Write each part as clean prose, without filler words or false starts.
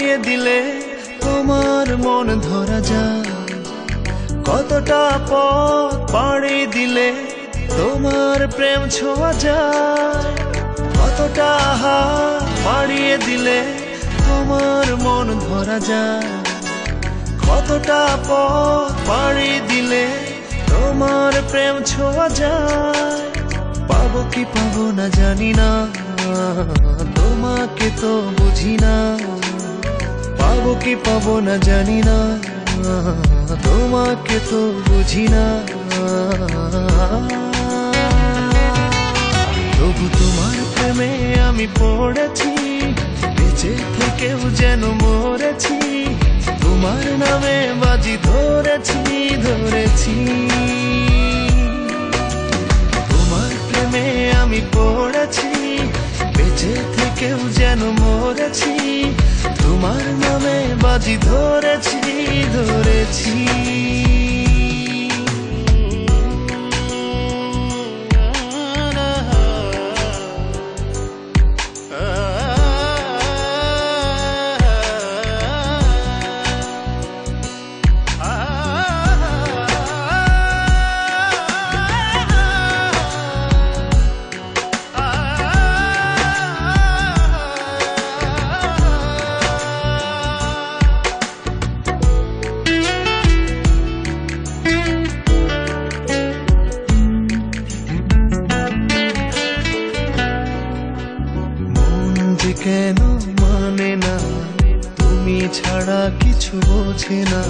পাড়িয়ে দিলে তোমার মন ধরা যায়। কতটা পথ পাড়ি দিলে তোমার প্রেম ছোঁয়া যায়। কতটা হাত পাড়িয়ে দিলে তোমার মন ধরা যায়। কতটা পথ পাড়ি দিলে তোমার প্রেম ছোঁয়া যায়। পাবো কি পাবো না জানি না, তোমাকে তো বুঝি না। পাবো কি পাবো না জানি না, তোমাকে তো বুঝি না। তবু তোমার প্রেমে আমি পড়েছি, বেঁচে থেকেও যেন মরেছি। তোমার নামে বাজি ধরেছি ধরেছি। তোমার প্রেমে আমি পড়েছি, বেঁচে থেকেও যেন মরেছি। তোমার নামে বাজি ধরেছি ধরেছি। কেন মানে না, তুমি ছাড়া কিছু বোঝে না।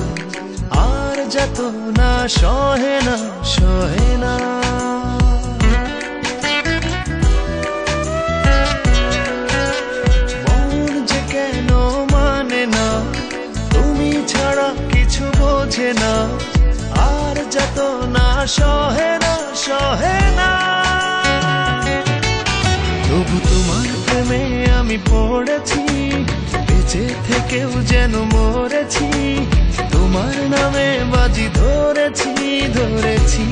আর যত না সহে না সহে না। মন যে কেন মানে না, তুমি ছাড়া কিছু বোঝে না। আর যত না সহে না সহে না। তবু তোমার প্রেমে আমি পড়েছি, বেঁচে থেকেও যেন মরেছি। তোমার নামে বাজি ধরেছি ধরেছি।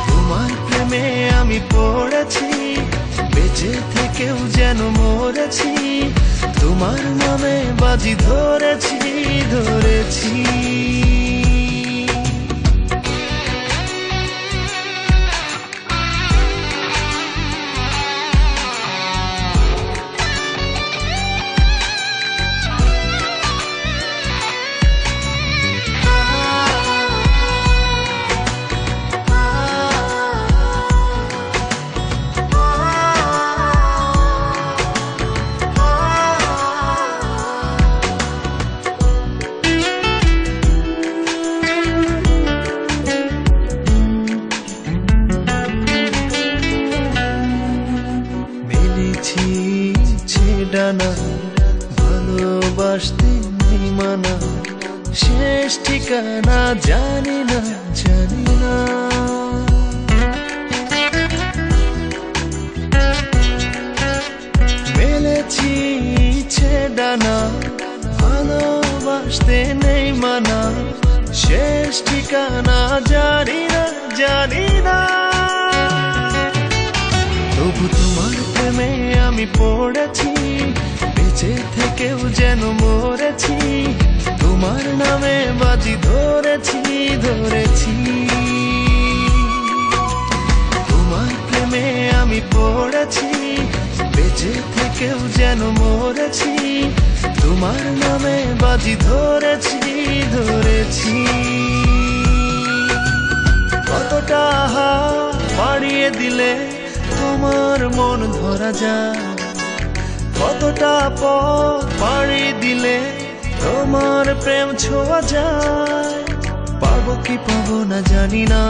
তোমার প্রেমে আমি পড়েছি, বেঁচে থেকেও যেন মরেছি। তোমার নামে বাজি ধরেছি ধরেছি। ডানা ভালোবাসতে নেই মানা, শেষ ঠিকানা জানি না জানি না। মেলেছি ইচ্ছে ডানা ভালোবাসতে নেই মানা, শেষ ঠিকানা জানি না জানি না। তবু তোমার প্রেমে আমি পড়েছি, বেঁচে থেকেও যেন মরেছি। তোমার নামে বাজি ধরেছি ধরেছি। তোমার প্রেমে আমি পড়েছি, বেঁচে থেকেও যেন মরেছি। তোমার নামে বাজি ধরেছি ধরেছি। কতটা হাত বাড়িয়ে দিলে তোমার মন ধরা যায়। কতটা পথ পাড়ি দিলে তোমার প্রেম ছোঁয়া যায়। পাবো কি পাবো না জানি না,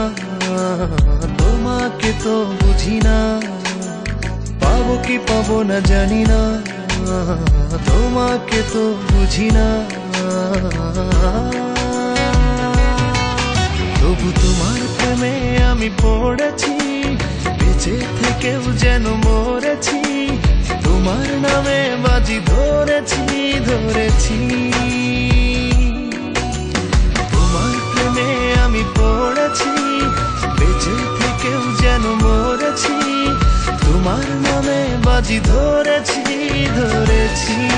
তোমাকে তো বুঝি না। পাবো কি পাবো না জানি না, তোমাকে তো বুঝি না। তবু তোমার প্রেমে আমি পড়েছি, বেঁচে থেকেও যেন মরেছি। তোমার নামে বাজি ধরেছি ধরেছি। তোমার প্রেমে আমি পড়েছি, বেঁচে থেকেও যেন মরেছি। তোমার নামে বাজি ধরেছি ধরেছি